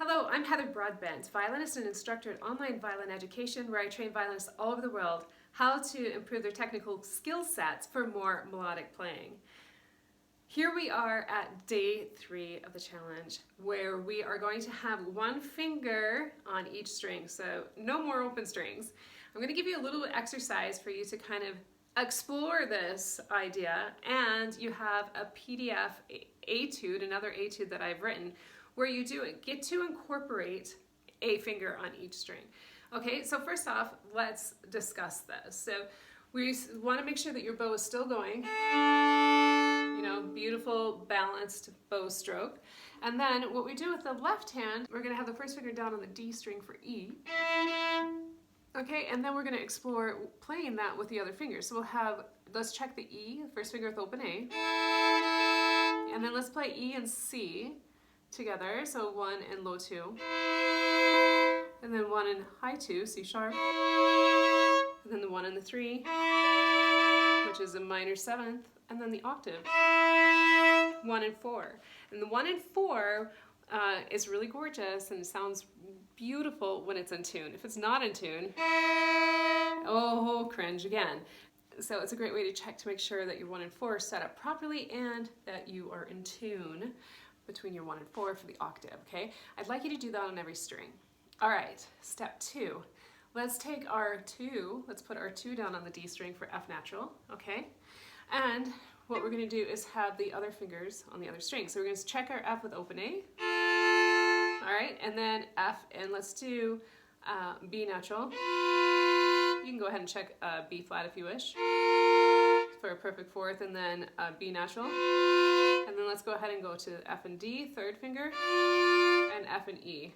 Hello, I'm Heather Broadbent, violinist and instructor at Online Violin Education, where I train violinists all over the world how to improve their technical skill sets for more melodic playing. Here we are at day 3 of the challenge, where we are going to have one finger on each string, so no more open strings. I'm going to give you a little exercise for you to kind of explore this idea, and you have a PDF etude, another etude that I've written, where you get to incorporate a finger on each string. Okay, so first off, let's discuss this. So we want to make sure that your bow is still going, you know, beautiful balanced bow stroke. And then what we do with the left hand, we're going to have the first finger down on the D string for E. Okay, and then we're going to explore playing that with the other fingers. So we'll have, let's check the E, first finger with open A. And then let's play E and C together, so 1 and low 2, and then 1 and high 2, C sharp, and then the 1 and the 3, which is a minor 7th, and then the octave, 1 and 4. And the 1 and 4 is really gorgeous and sounds beautiful when it's in tune. If it's not in tune, oh, cringe again. So it's a great way to check to make sure that your 1 and 4 are set up properly and that you are in tune between your 1 and 4 for the octave, okay? I'd like you to do that on every string. All right, step 2. Let's take our 2, let's put our 2 down on the D string for F natural, okay? And what we're gonna do is have the other fingers on the other string. So we're gonna check our F with open A. All right, and then F, and let's do B natural. You can go ahead and check B flat if you wish for a perfect fourth, and then B natural. And then let's go ahead and go to F and D, third finger, and F and E,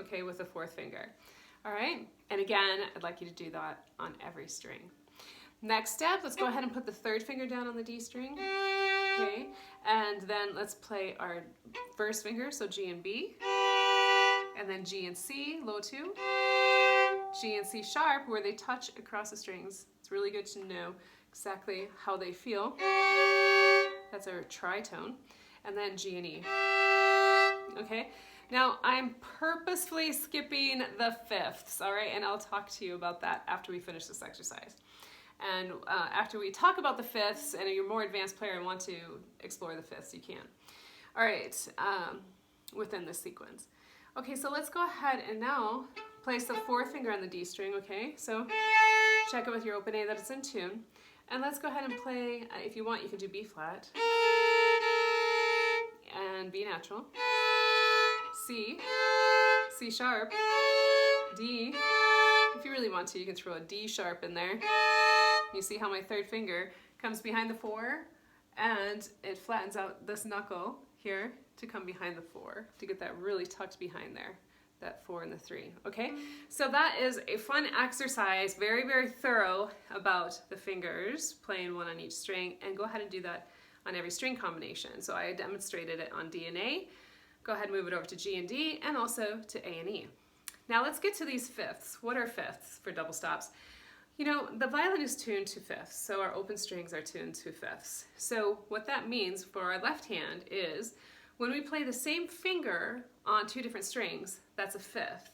okay, with the fourth finger. All right, and again, I'd like you to do that on every string. Next step, let's go ahead and put the third finger down on the D string, okay, and then let's play our first finger, so G and B, and then G and C, low 2, G and C sharp, where they touch across the strings. It's really good to know exactly how they feel. That's our tritone, and then G and E. Okay, now I'm purposefully skipping the fifths, all right, and I'll talk to you about that after we finish this exercise. And after we talk about the fifths, and you're a more advanced player and want to explore the fifths, you can. All right, within this sequence. Okay, so let's go ahead and now place the fourth finger on the D string, okay? So check it with your open A that it's in tune. And let's go ahead and play, if you want, you can do B flat, and B natural, C, C sharp, D. If you really want to, you can throw a D sharp in there. You see how my third finger comes behind the 4, and it flattens out this knuckle here to come behind the 4, to get that really tucked behind there. That 4 and the 3, okay? So that is a fun exercise, very, very thorough about the fingers, playing one on each string, and go ahead and do that on every string combination. So I demonstrated it on D and A. Go ahead and move it over to G and D, and also to A and E. Now let's get to these fifths. What are fifths for double stops? You know, the violin is tuned to fifths, so our open strings are tuned to fifths. So what that means for our left hand is when we play the same finger on 2 different strings, that's a fifth.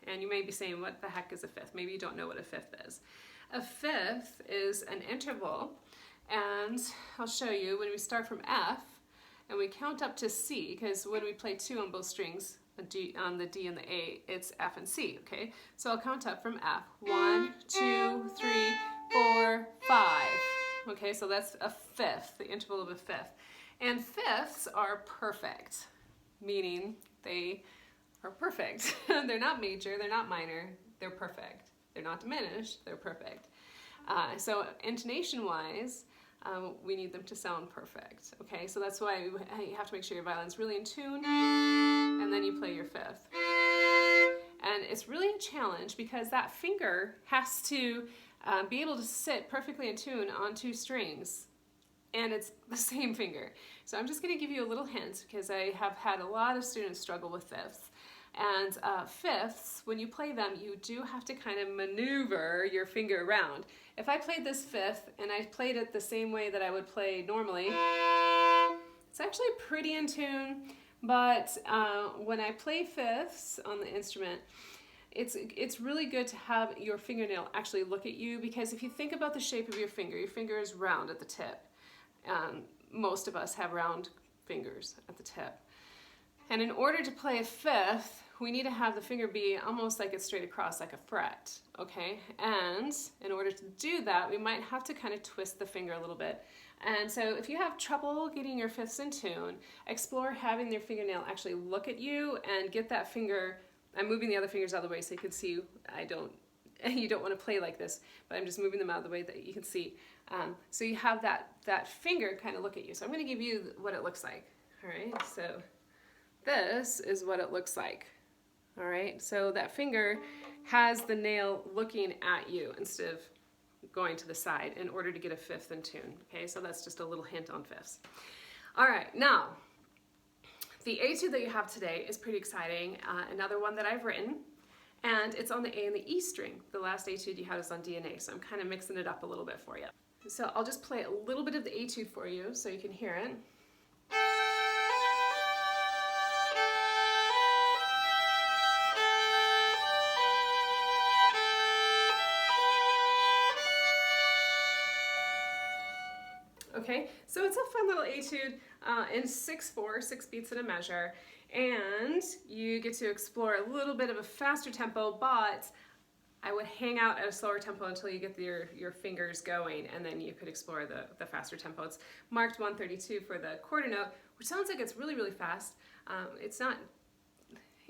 And you may be saying, what the heck is a fifth? Maybe you don't know what a fifth is. A fifth is an interval, and I'll show you when we start from F and we count up to C, because when we play 2 on both strings, on the D and the A, it's F and C, okay? So I'll count up from F. 1, 2, 3, 4, 5. Okay, so that's a fifth, the interval of a fifth. And fifths are perfect, meaning they are perfect. They're not major, they're not minor, they're perfect. They're not diminished, they're perfect. So intonation-wise, we need them to sound perfect, okay? So that's why you have to make sure your violin's really in tune, and then you play your fifth. And it's really a challenge because that finger has to be able to sit perfectly in tune on 2 strings, and it's the same finger. So I'm just going to give you a little hint because I have had a lot of students struggle with fifths. And fifths, when you play them, you do have to kind of maneuver your finger around. If I played this fifth and I played it the same way that I would play normally, it's actually pretty in tune, But when I play fifths on the instrument, it's really good to have your fingernail actually look at you, because if you think about the shape of your finger is round at the tip. Most of us have round fingers at the tip. And in order to play a fifth, we need to have the finger be almost like it's straight across, like a fret, okay? And in order to do that, we might have to kind of twist the finger a little bit. And so if you have trouble getting your fifths in tune, explore having your fingernail actually look at you and get that finger. I'm moving the other fingers out of the way so you can see. You don't want to play like this, but I'm just moving them out of the way that you can see. So you have that finger kind of look at you. So I'm going to give you what it looks like. All right, so this is what it looks like. All right, so that finger has the nail looking at you instead of going to the side in order to get a fifth in tune. Okay, so that's just a little hint on fifths. All right, now the etude that you have today is pretty exciting. Another one that I've written, and it's on the A and the E string. The last etude you had is on D and A, so I'm kind of mixing it up a little bit for you. So I'll just play a little bit of the etude for you so you can hear it. Okay, so it's a fun little etude in 6/4, 6 beats in a measure, and you get to explore a little bit of a faster tempo, but I would hang out at a slower tempo until you get your fingers going, and then you could explore the faster tempo. It's marked 132 for the quarter note, which sounds like it's really, really fast. It's not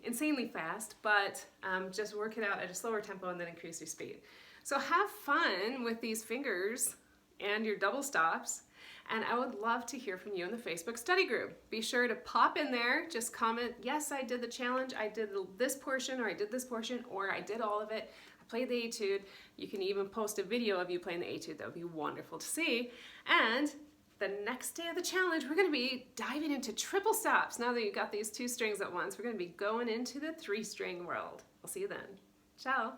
insanely fast, but just work it out at a slower tempo and then increase your speed. So have fun with these fingers and your double stops. And I would love to hear from you in the Facebook study group. Be sure to pop in there, just comment, yes, I did the challenge, I did this portion, or I did this portion, or I did all of it. I played the etude. You can even post a video of you playing the etude. That would be wonderful to see. And the next day of the challenge, we're gonna be diving into triple stops. Now that you've got these 2 strings at once, we're gonna be going into the 3-string world. I'll see you then. Ciao.